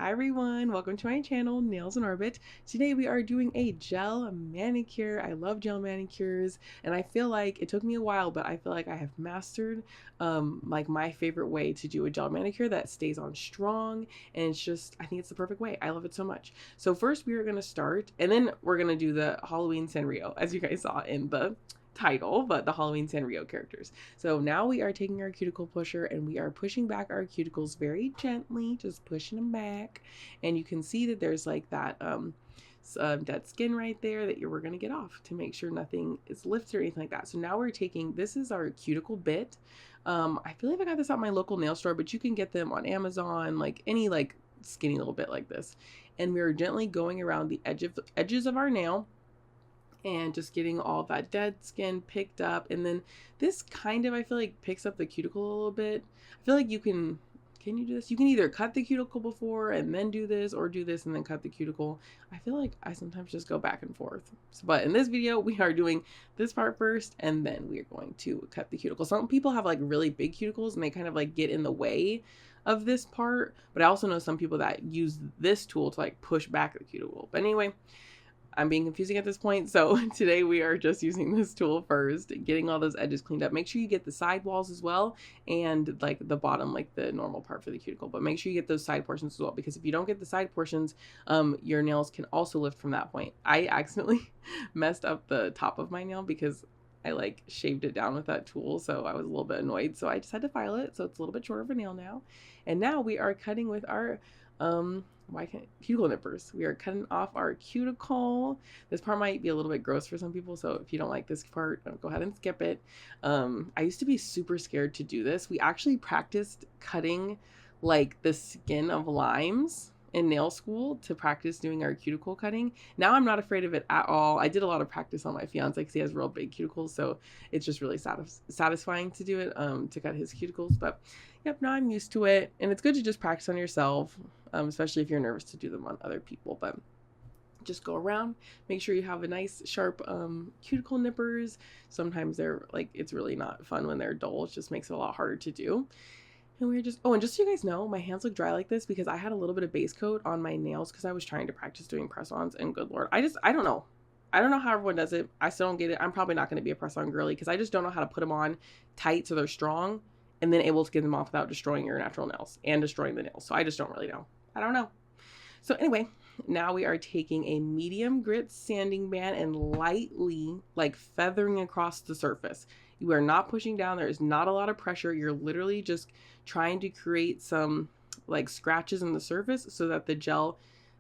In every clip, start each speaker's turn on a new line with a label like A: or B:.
A: Hi everyone, welcome to my channel, Nails in Orbit. Today we are doing a gel manicure. I love gel manicures and I feel like it took me a while, but I feel like I have mastered like my favorite way to do a gel manicure that stays on strong, and it's just, I think it's the perfect way. I love it so much. So first we are going to start, and then we're going to do the Halloween Sanrio, as you guys saw in the title, but the Halloween Sanrio characters. So now we are taking our cuticle pusher and we are pushing back our cuticles very gently, just pushing them back. And you can see that there's like that dead skin right there that we're going to get off to make sure nothing is lifted or anything like that. So now we're taking, this is our cuticle bit. I believe I got this at my local nail store, but you can get them on Amazon, like any like skinny little bit like this. And we're gently going around the edges of our nail and just getting all that dead skin picked up. And then this kind of, I feel like, picks up the cuticle a little bit. I feel like you can you do this? You can either cut the cuticle before and then do this, or do this and then cut the cuticle. I feel like I sometimes just go back and forth. But in this video, we are doing this part first, and then we are going to cut the cuticle. Some people have like really big cuticles and they kind of like get in the way of this part. But I also know some people that use this tool to like push back the cuticle. But anyway, I'm being confusing at this point. So today we are just using this tool first, getting all those edges cleaned up. Make sure you get the side walls as well, and like the bottom, like the normal part for the cuticle, but make sure you get those side portions as well, because if you don't get the side portions, your nails can also lift from that point. I accidentally messed up the top of my nail because I like shaved it down with that tool, so I was a little bit annoyed. So I just had to file it, so it's a little bit shorter of a nail now. And now we are cutting with our cuticle nippers. We are cutting off our cuticle. This part might be a little bit gross for some people, so if you don't like this part, go ahead and skip it. I used to be super scared to do this. We actually practiced cutting like the skin of limes in nail school to practice doing our cuticle cutting. Now I'm not afraid of it at all. I did a lot of practice on my fiance because he has real big cuticles, so it's just really satisfying to do it, to cut his cuticles. But yep, now I'm used to it, and it's good to just practice on yourself, especially if you're nervous to do them on other people. But just go around, make sure you have a nice sharp cuticle nippers. Sometimes they're like, it's really not fun when they're dull. It just makes it a lot harder to do. And we're just, oh, and just so you guys know, my hands look dry like this because I had a little bit of base coat on my nails because I was trying to practice doing press-ons, and good Lord, I don't know. I don't know how everyone does it. I still don't get it. I'm probably not going to be a press-on girly because I just don't know how to put them on tight so they're strong and then able to get them off without destroying your natural nails and destroying the nails. So I just don't really know. I don't know. So anyway, now we are taking a medium grit sanding band and lightly like feathering across the surface. You are not pushing down. There is not a lot of pressure. You're literally just trying to create some like scratches in the surface so that the gel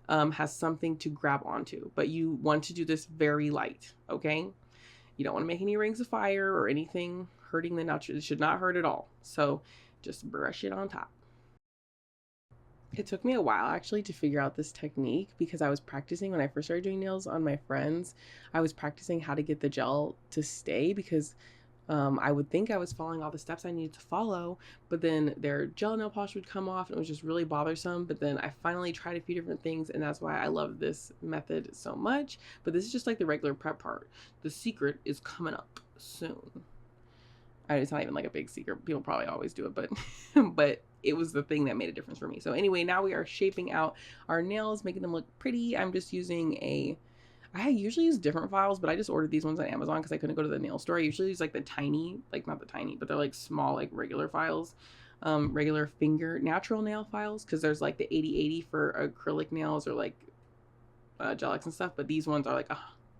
A: has something to grab onto. But you want to do this very light, okay? You don't want to make any rings of fire or anything hurting the nail. It should not hurt at all. So just brush it on top. It took me a while actually to figure out this technique because I was practicing when I first started doing nails on my friends. I was practicing how to get the gel to stay because I would think I was following all the steps I needed to follow, but then their gel nail polish would come off and it was just really bothersome. But then I finally tried a few different things, and that's why I love this method so much. But this is just like the regular prep part. The secret is coming up soon. It's not even like a big secret. People probably always do it, but but it was the thing that made a difference for me. So anyway, now we are shaping out our nails, making them look pretty. I'm just using I usually use different files, but I just ordered these ones on Amazon because I couldn't go to the nail store. I usually use like the tiny, like not the tiny, but they're like small, like regular files, regular finger natural nail files, because there's like the 80/80 for acrylic nails or like gel-X and stuff. But these ones are like, oh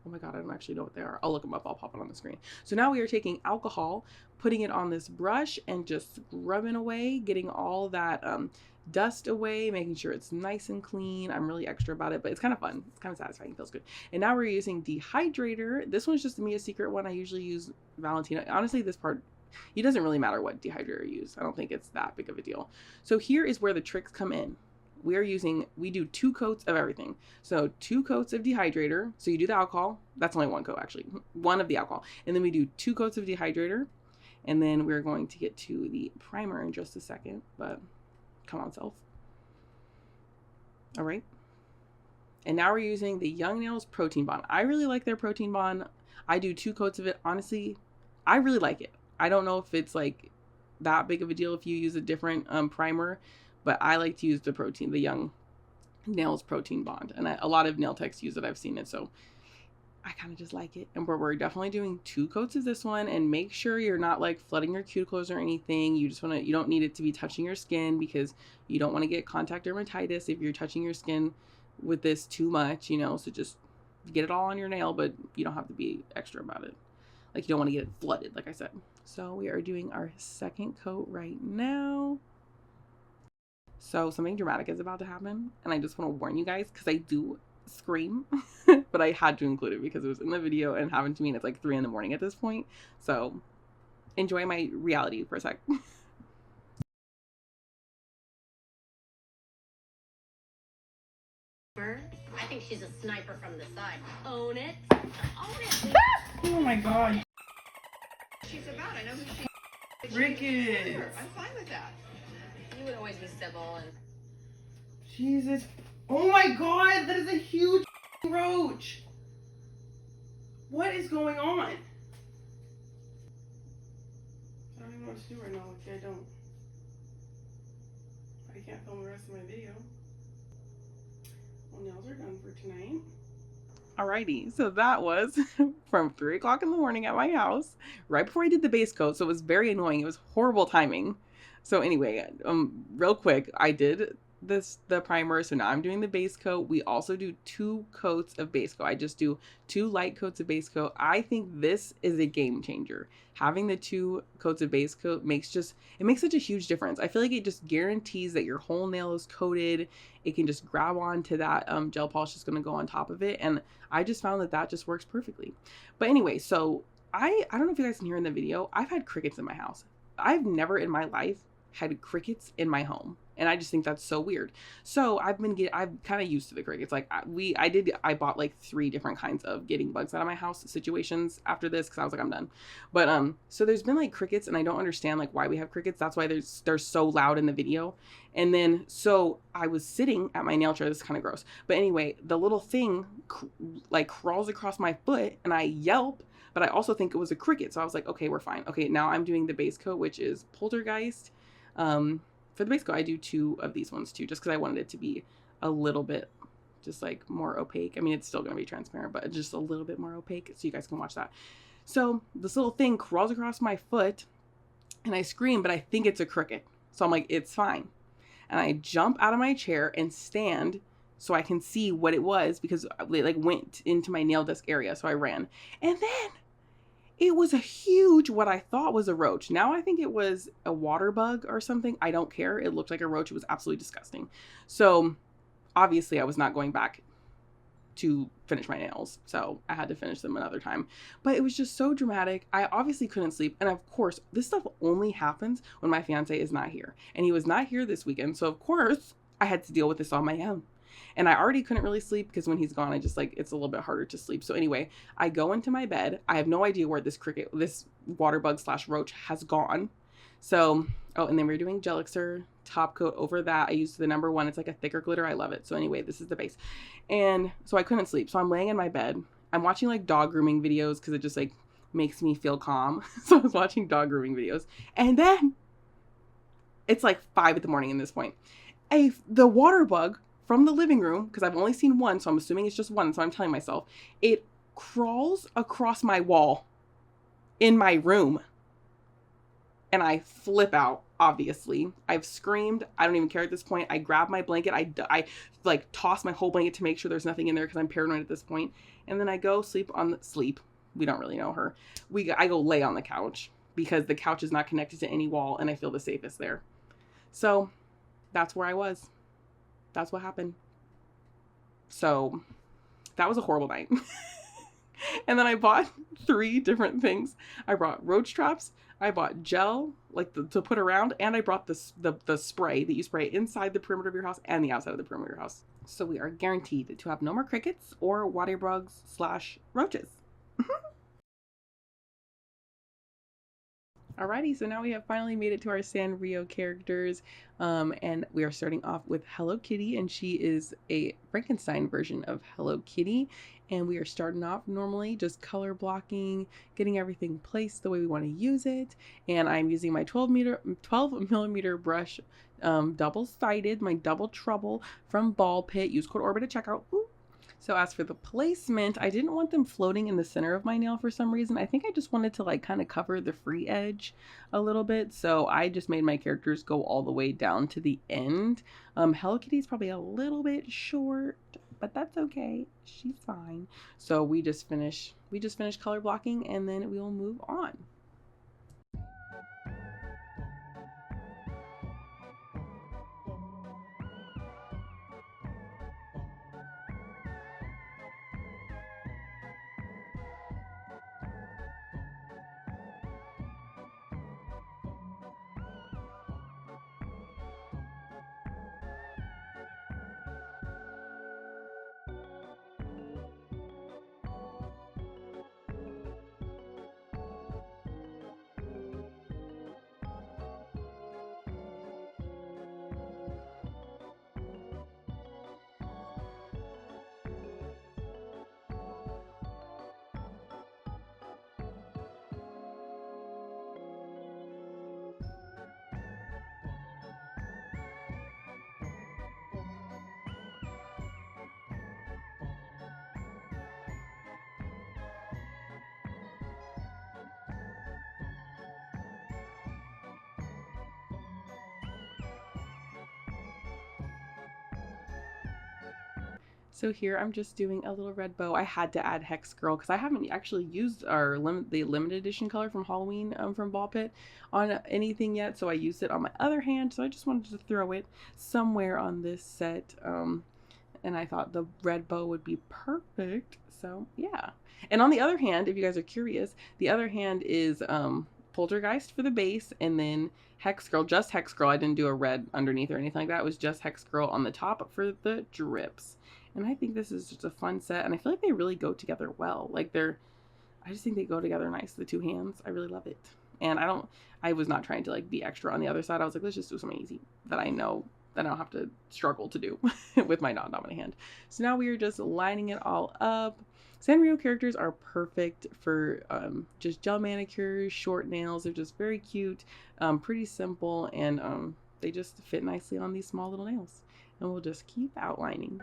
A: my God, I don't actually know what they are. I'll look them up. I'll pop it on the screen. So now we are taking alcohol, putting it on this brush and just scrubbing away, getting all that dust away, making sure it's nice and clean. I'm really extra about it, but it's kind of fun. It's kind of satisfying. It feels good. And now we're using dehydrator. This one's just me a secret one. I usually use Valentina. Honestly, this part, it doesn't really matter what dehydrator you use. I don't think it's that big of a deal. So here is where the tricks come in. We do 2 coats of everything. So 2 coats of dehydrator. So you do the alcohol. That's only 1 coat actually. 1 of the alcohol. And then we do 2 coats of dehydrator. And then we're going to get to the primer in just a second, but come on, self. All right. And now we're using the Young Nails Protein Bond. I really like their Protein Bond. I do 2 coats of it. Honestly, I really like it. I don't know if it's like that big of a deal if you use a different primer, but I like to use the Young nails protein bond, and a lot of nail techs use it. I've seen it, so I kind of just like it. And we're definitely doing 2 coats of this one, and make sure you're not like flooding your cuticles or anything. You just want to, you don't need it to be touching your skin, because you don't want to get contact dermatitis if you're touching your skin with this too much, you know. So just get it all on your nail, but you don't have to be extra about it. Like, you don't want to get it flooded, like I said. So we are doing our 2nd coat right now. So something dramatic is about to happen, and I just want to warn you guys, because I do scream, but I had to include it because it was in the video and happened to me, and it's like 3 in the morning at this point. So enjoy my reality for a sec.
B: I think she's a sniper from the side. Own it. Own it.
A: Oh my god.
B: She's about. I know who she is.
A: Ricketts.
B: I'm fine with that. You would always be civil and...
A: Jesus. Oh my god, that is a huge roach. What is going on? I don't even know what to do right now. Okay, I can't film the rest of my video. Well, nails are done for tonight. Alrighty, so that was from 3 o'clock in the morning at my house, right before I did the base coat, so it was very annoying. It was horrible timing. So anyway, real quick, I did the primer, so now I'm doing the base coat. We also do 2 coats of base coat. I just do 2 light coats of base coat. I think this is a game changer. Having the 2 coats of base coat makes such a huge difference. I feel like it just guarantees that your whole nail is coated. It can just grab onto that gel polish that's going to go on top of it, and I just found that just works perfectly. But anyway, so I don't know if you guys can hear in the video, I've had crickets in my house. I've never in my life had crickets in my home, and I just think that's so weird. So I'm kind of used to the crickets. Like I bought like 3 different kinds of getting bugs out of my house situations after this, because I was like, I'm done. But so there's been like crickets, and I don't understand like why we have crickets. That's why they're so loud in the video. And then so I was sitting at my nail chair. This is kind of gross, but anyway, the little thing like crawls across my foot, and I yelp. But I also think it was a cricket, so I was like, okay, we're fine. Okay, now I'm doing the base coat, which is Poltergeist. For the base coat, I do 2 of these ones too, just because I wanted it to be a little bit just like more opaque. I mean, it's still going to be transparent, but just a little bit more opaque, so you guys can watch that. So this little thing crawls across my foot, and I scream, but I think it's a cricket. So I'm like, it's fine. And I jump out of my chair and stand so I can see what it was, because it like went into my nail desk area. So I ran, and then it was a huge, what I thought was a roach. Now I think it was a water bug or something. I don't care. It looked like a roach. It was absolutely disgusting. So obviously I was not going back to finish my nails, so I had to finish them another time. But it was just so dramatic. I obviously couldn't sleep. And of course, this stuff only happens when my fiance is not here. And he was not here this weekend. So of course I had to deal with this on my own. And I already couldn't really sleep, because when he's gone, I just like, it's a little bit harder to sleep. So anyway, I go into my bed. I have no idea where this water bug / roach has gone. So, oh, and then we're doing Gel Elixir top coat over that. I used the number 1. It's like a thicker glitter. I love it. So anyway, this is the base. And so I couldn't sleep. So I'm laying in my bed. I'm watching like dog grooming videos, because it just like makes me feel calm. So I was watching dog grooming videos. And then it's like 5 in the morning in this point. The water bug from the living room, because I've only seen 1, so I'm assuming it's just 1, so I'm telling myself, it crawls across my wall in my room, and I flip out. Obviously, I've screamed. I don't even care at this point. I grab my blanket. I like toss my whole blanket to make sure there's nothing in there, because I'm paranoid at this point. And then I go sleep. We don't really know her. I go lay on the couch, because the couch is not connected to any wall, and I feel the safest there. So that's where I was. That's what happened. So that was a horrible night. And then I bought 3 different things. I brought roach traps. I bought gel, like to put around, and I brought the spray that you spray inside the perimeter of your house and the outside of the perimeter of your house. So we are guaranteed to have no more crickets or water bugs / roaches. Alrighty, so now we have finally made it to our Sanrio characters, and we are starting off with Hello Kitty, and she is a Frankenstein version of Hello Kitty, and we are starting off normally just color blocking, getting everything placed the way we want to use it, and I'm using my 12 millimeter brush double-sided, my double trouble from Ballpit. Use code Orbit at checkout. Ooh. So as for the placement, I didn't want them floating in the center of my nail for some reason. I think I just wanted to like kind of cover the free edge a little bit. So I just made my characters go all the way down to the end. Hello Kitty's probably a little bit short, but that's okay. She's fine. So we just finish color blocking and then we will move on. So here I'm just doing a little red bow. I had to add Hex Girl because I haven't actually used our the limited edition color from Halloween from Ballpit on anything yet. So I used it on my other hand. So I just wanted to throw it somewhere on this set. And I thought the red bow would be perfect. So yeah. And on the other hand, if you guys are curious, the other hand is Poltergeist for the base, and then Hex Girl, just Hex Girl. I didn't do a red underneath or anything like that. It was just Hex Girl on the top for the drips. And I think this is just a fun set, and I feel like they really go together well. Like I just think they go together nice, the two hands. I really love it. And I was not trying to like be extra on the other side. I was like, let's just do something easy that I know that I don't have to struggle to do with my non-dominant hand. So now we are just lining it all up. Sanrio characters are perfect for just gel manicures, short nails. They're just very cute, pretty simple, and they just fit nicely on these small little nails. And we'll just keep outlining.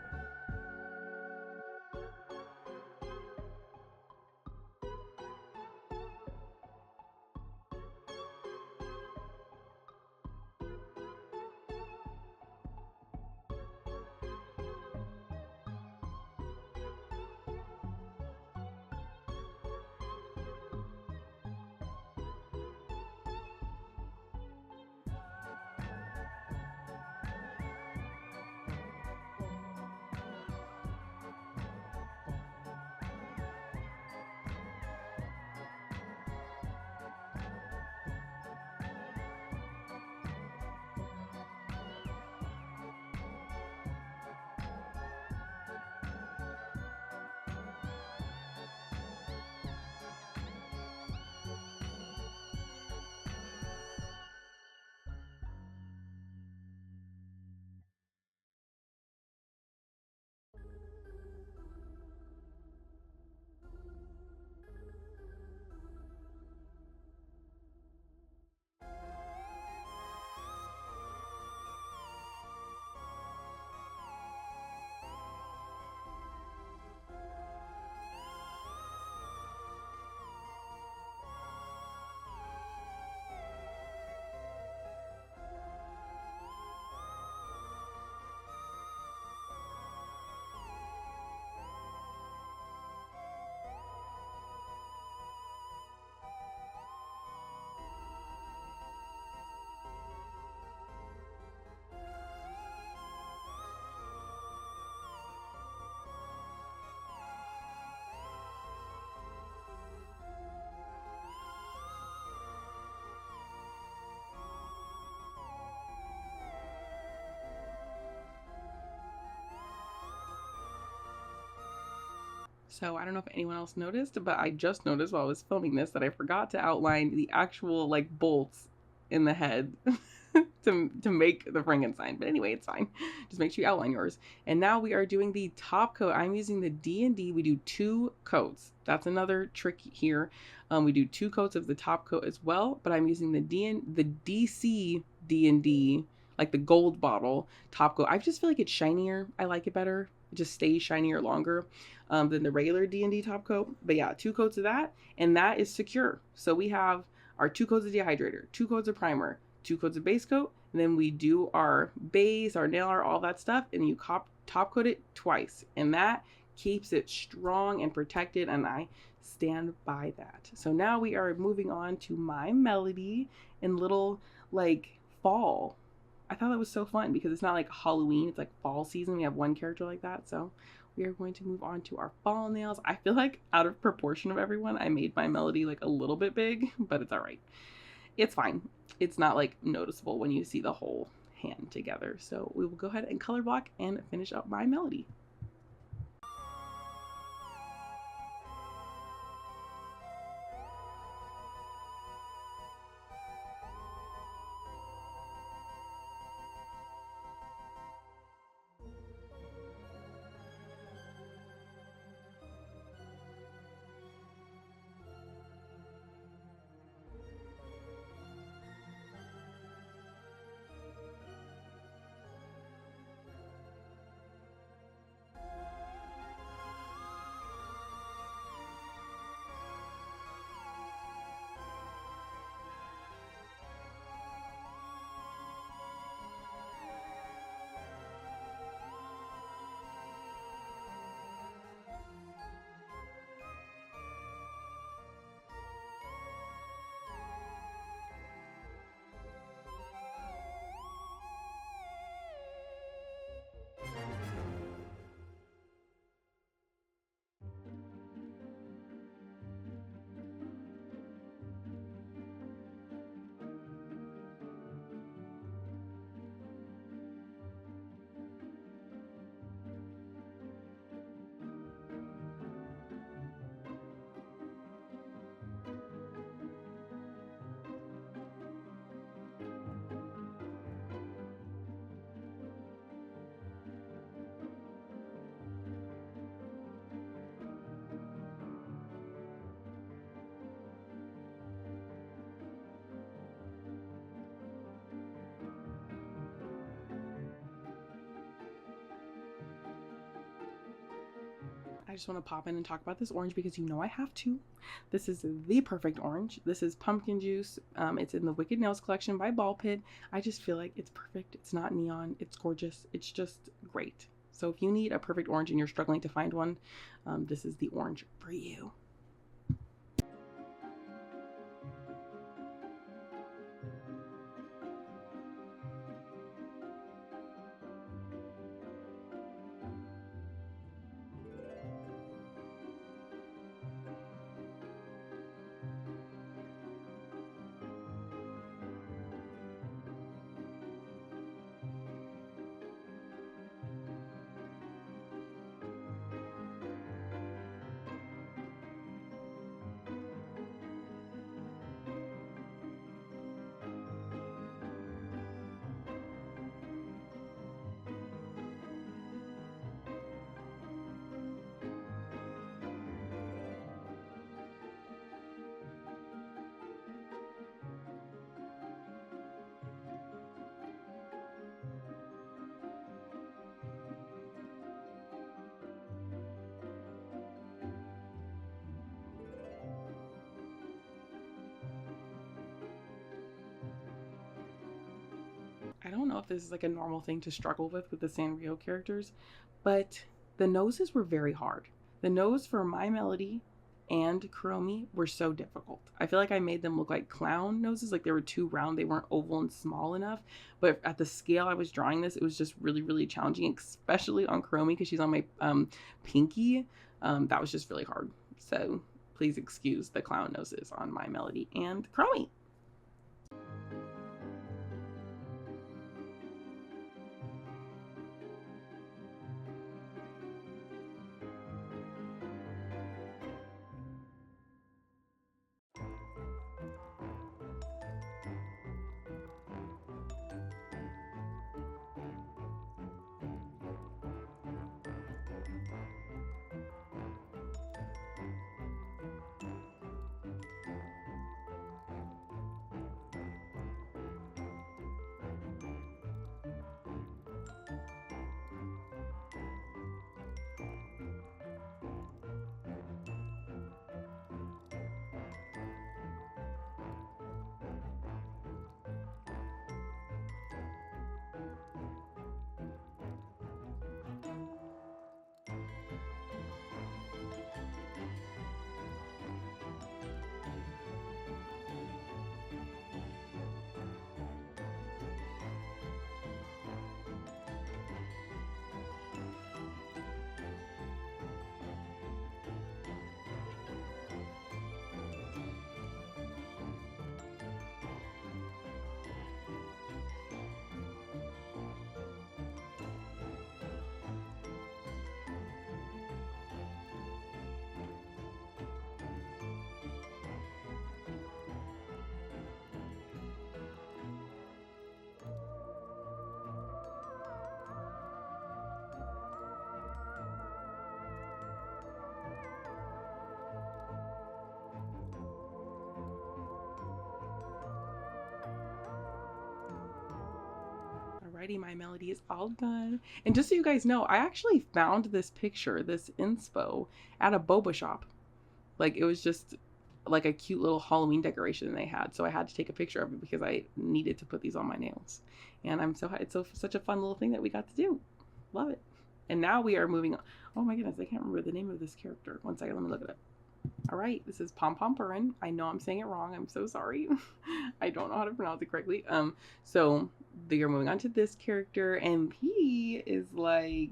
A: So I don't know if anyone else noticed, but I just noticed while I was filming this that I forgot to outline the actual like bolts in the head to make the Frankenstein. But anyway, it's fine. Just make sure you outline yours. And now we are doing the top coat. I'm using the D&D. We do 2 coats. That's another trick here. We do 2 coats of the top coat as well, but I'm using the DC D&D like the gold bottle top coat. I just feel like it's shinier. I like it better. It just stays shinier longer than the regular D&D top coat. But yeah, 2 coats of that, and that is secure. So we have our 2 coats of dehydrator, 2 coats of primer, 2 coats of base coat, and then we do our base, our nail art, all that stuff, and you top coat it twice, and that keeps it strong and protected, and I stand by that. So now we are moving on to my melody in little like fall. I thought that was so fun because it's not like Halloween, it's like fall season. We have one character like that. So we are going to move on to our fall nails. I feel like out of proportion of everyone, I made my melody like a little bit big, but it's all right. It's fine. It's not like noticeable when you see the whole hand together. So we will go ahead and color block and finish up my melody. I just want to pop in and talk about this orange because you know I have to. This is the perfect orange. This is pumpkin juice. It's in the Wicked Nails collection by Ballpit. I just feel like it's perfect. It's not neon. It's gorgeous. It's just great. So if you need a perfect orange and you're struggling to find one, this is the orange for you. I don't know if this is like a normal thing to struggle with the Sanrio characters, but the noses were very hard. The nose for My Melody and Kuromi were so difficult. I feel like I made them look like clown noses, like they were too round, they weren't oval and small enough. But at the scale I was drawing this, it was just really, really challenging, especially on Kuromi because she's on my pinky. That was just really hard. So please excuse the clown noses on My Melody and Kuromi. Alrighty, my melody is all done. And just so you guys know, I actually found this picture, this inspo, at a boba shop. Like, it was just like a cute little Halloween decoration they had. So I had to take a picture of it because I needed to put these on my nails. And it's such a fun little thing that we got to do. Love it. And now we are moving on. Oh my goodness, I can't remember the name of this character. One second, let me look it up. All right, this is Pom Pom Purin. I know I'm saying it wrong. I'm so sorry. I don't know how to pronounce it correctly. So they are moving on to this character, and he is like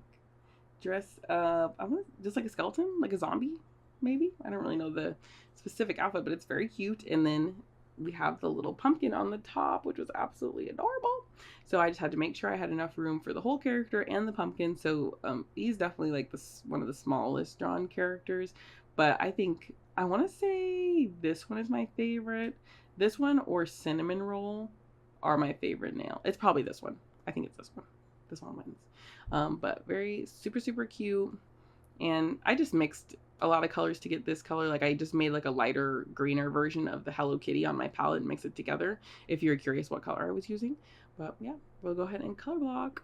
A: dressed up, just like a skeleton, like a zombie, maybe. I don't really know the specific outfit, but it's very cute. And then we have the little pumpkin on the top, which was absolutely adorable. So I just had to make sure I had enough room for the whole character and the pumpkin. So he's definitely like one of the smallest drawn characters. But I think I want to say this one is my favorite. This one or Cinnamoroll are my favorite nail. It's probably this one. I think it's this one. This one wins. But very super, super cute. And I just mixed a lot of colors to get this color. Like I just made like a lighter greener version of the Hello Kitty on my palette and mix it together if you're curious what color I was using. But yeah, we'll go ahead and color block.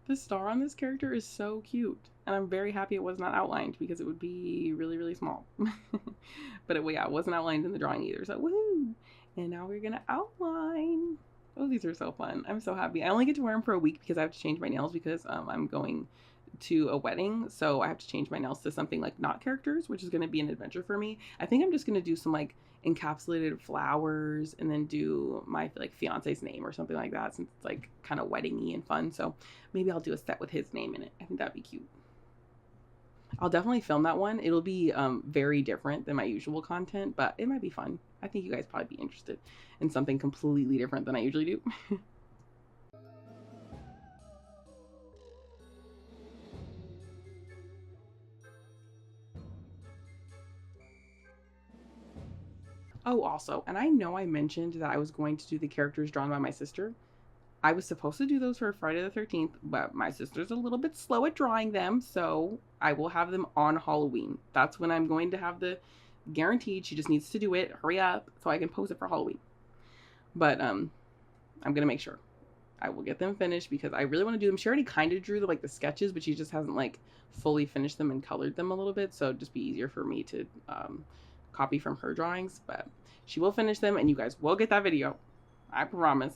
A: The star on this character is so cute. And I'm very happy it was not outlined because it would be really, really small. But it wasn't outlined in the drawing either. So woohoo! And now we're gonna outline. Oh, these are so fun. I'm so happy. I only get to wear them for a week because I have to change my nails because I'm going to a wedding. So I have to change my nails to something like not characters, which is going to be an adventure for me. I think I'm just going to do some like encapsulated flowers and then do my like fiance's name or something like that, since it's like kind of wedding-y and fun. So maybe I'll do a set with his name in it. I think that'd be cute. I'll definitely film that one. It'll be very different than my usual content, but it might be fun. I think you guys probably be interested in something completely different than I usually do. Oh, also, and I know I mentioned that I was going to do the characters drawn by my sister. I was supposed to do those for Friday the 13th, but my sister's a little bit slow at drawing them, so I will have them on Halloween. That's when I'm going to have the guaranteed. She just needs to do it. Hurry up so I can post it for Halloween. But I'm going to make sure I will get them finished because I really want to do them. She already kind of drew the, like the sketches, but she just hasn't like fully finished them and colored them a little bit. So it'd just be easier for me to copy from her drawings, but she will finish them and you guys will get that video. I promise.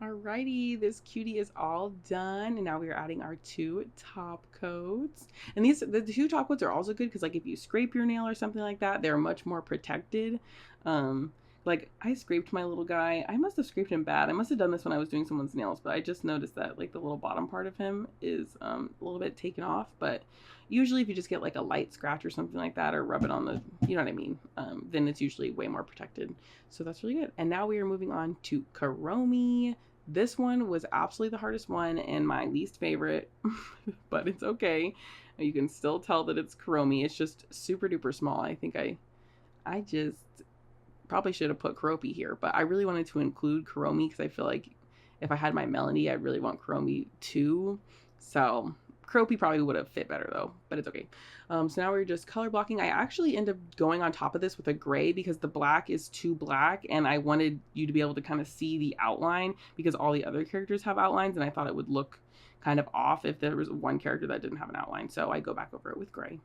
A: Alrighty, this cutie is all done, and now we are adding our 2 top coats. And the 2 top coats are also good because, like, if you scrape your nail or something like that, they're much more protected. Like, I scraped my little guy. I must have scraped him bad. I must have done this when I was doing someone's nails, but I just noticed that, like, the little bottom part of him is a little bit taken off. But usually if you just get, like, a light scratch or something like that, or rub it on the, you know what I mean, then it's usually way more protected. So that's really good. And now we are moving on to Kuromi. This one was absolutely the hardest one and my least favorite, but it's okay. You can still tell that it's Kuromi. It's just super duper small. I think I just probably should have put Kuropi here, but I really wanted to include Kuromi because I feel like if I had my Melanie, I'd really want Kuromi too. So Kuropi probably would have fit better though, but it's okay. So now we're just color blocking. I actually end up going on top of this with a gray because the black is too black and I wanted you to be able to kind of see the outline because all the other characters have outlines and I thought it would look kind of off if there was one character that didn't have an outline. So I go back over it with gray.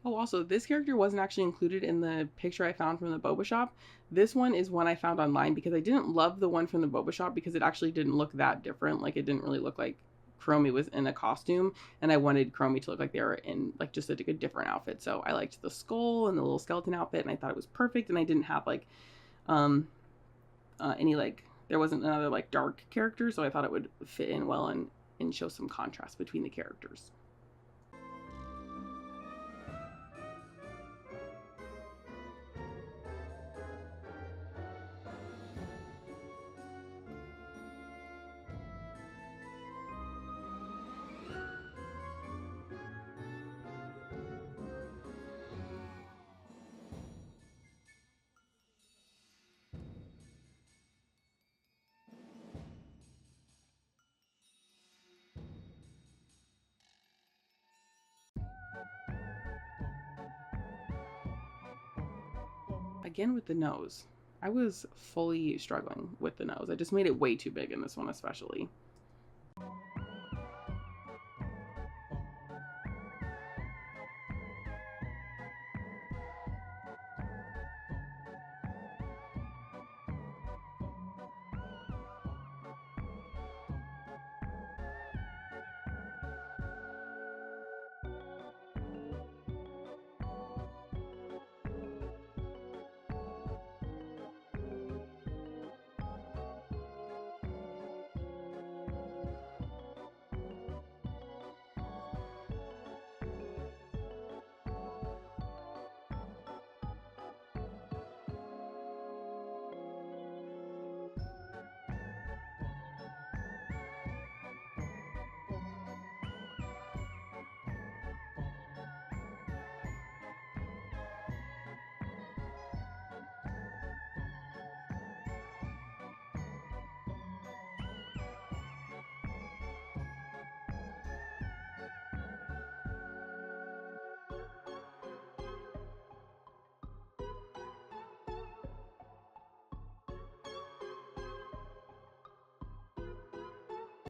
A: Oh, also, this character wasn't actually included in the picture I found from the boba shop. This one is one I found online because I didn't love the one from the boba shop because it actually didn't look that different. Like, it didn't really look like Kuromi was in a costume, and I wanted Kuromi to look like they were in, like, just a different outfit. So I liked the skull and the little skeleton outfit, and I thought it was perfect, and I didn't have, like, any, like, there wasn't another, like, dark character, so I thought it would fit in well and show some contrast between the characters. Again with the nose. I was fully struggling with the nose. I just made it way too big in this one especially.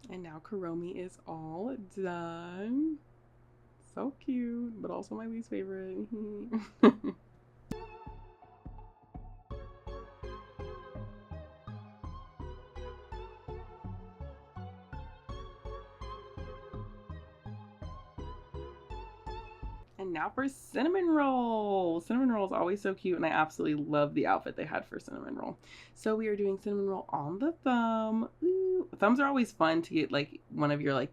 A: And now Kuromi is all done. So cute, but also my least favorite. And now for Cinnamon Roll. Cinnamon Roll is always so cute, and I absolutely love the outfit they had for Cinnamon Roll. So we are doing Cinnamon Roll on the thumb. Ooh. Thumbs are always fun to get, like, one of your, like,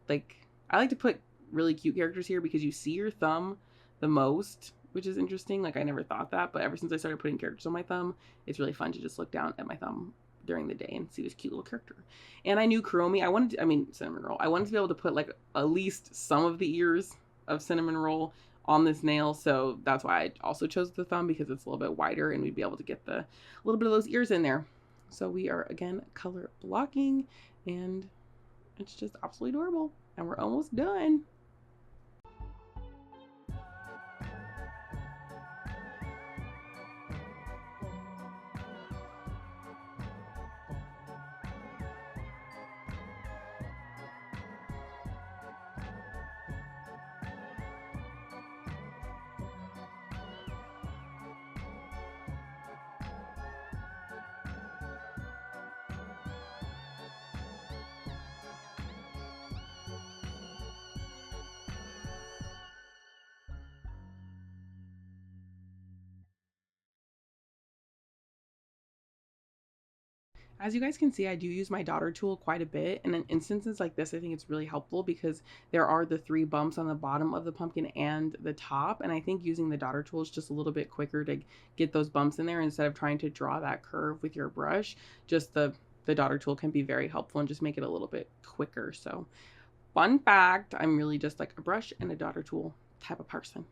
A: I like to put really cute characters here because you see your thumb the most, which is interesting. Like, I never thought that, but ever since I started putting characters on my thumb, it's really fun to just look down at my thumb during the day and see this cute little character. And I knew Kuromi, I wanted to, I mean, Cinnamoroll, I wanted to be able to put like at least some of the ears of Cinnamoroll on this nail, so that's why I also chose the thumb, because it's a little bit wider and we'd be able to get the little bit of those ears in there. So we are again color blocking, and it's just absolutely adorable, and we're almost done. As you guys can see, I do use my daughter tool quite a bit, and in instances like this, I think it's really helpful because there are the 3 bumps on the bottom of the pumpkin and the top, and I think using the daughter tool is just a little bit quicker to get those bumps in there instead of trying to draw that curve with your brush. Just the daughter tool can be very helpful and just make it a little bit quicker. So fun fact, I'm really just like a brush and a daughter tool type of person.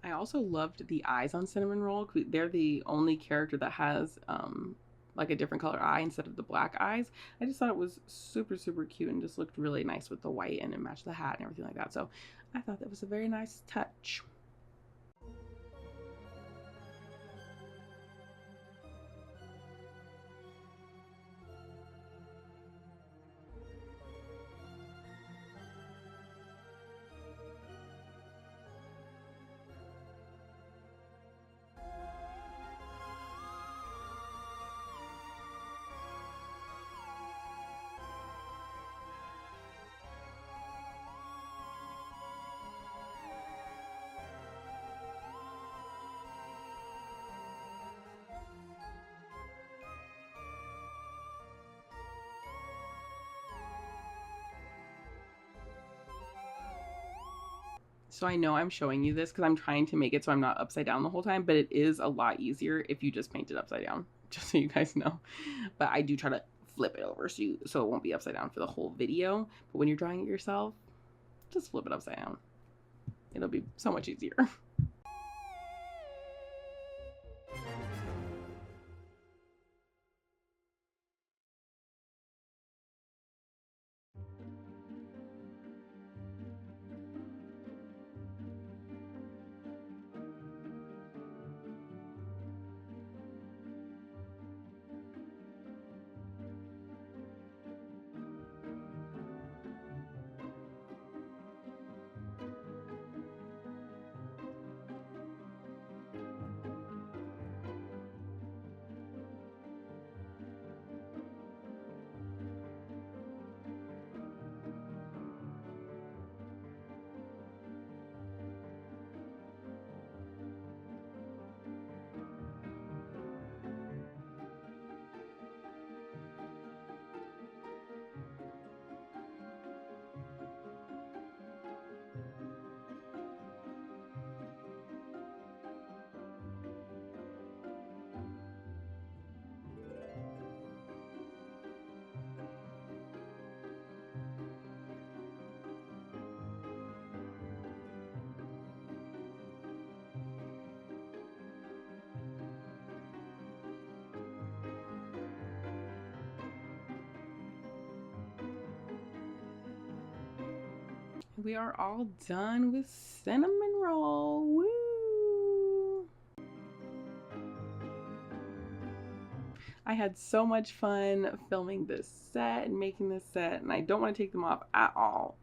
A: I also loved the eyes on Cinnamoroll. They're the only character that has like a different color eye instead of the black eyes. I just thought it was super, super cute and just looked really nice with the white, and it matched the hat and everything like that. So I thought that was a very nice touch. So I know I'm showing you this because I'm trying to make it so I'm not upside down the whole time, but it is a lot easier if you just paint it upside down, just so you guys know. But I do try to flip it over so it won't be upside down for the whole video. But when you're drawing it yourself, just flip it upside down. It'll be so much easier. We are all done with Cinnamoroll. Woo! I had so much fun filming this set and making this set, and I don't want to take them off at all.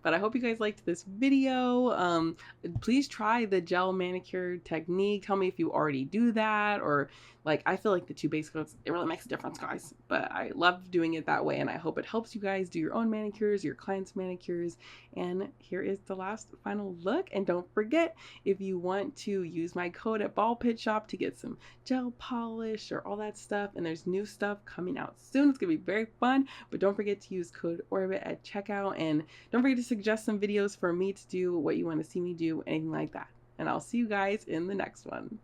A: But I hope you guys liked this video. Please try the gel manicure technique. Tell me if you already do that, or like, I feel like the two base coats, it really makes a difference, guys. But I love doing it that way, and I hope it helps you guys do your own manicures, your clients' manicures. And here is the last final look. And don't forget, if you want to use my code at Ballpit Shop to get some gel polish or all that stuff, and there's new stuff coming out soon. It's gonna be very fun, but don't forget to use code ORBIT at checkout, and don't forget to suggest some videos for me to do, what you want to see me do, anything like that. And I'll see you guys in the next one.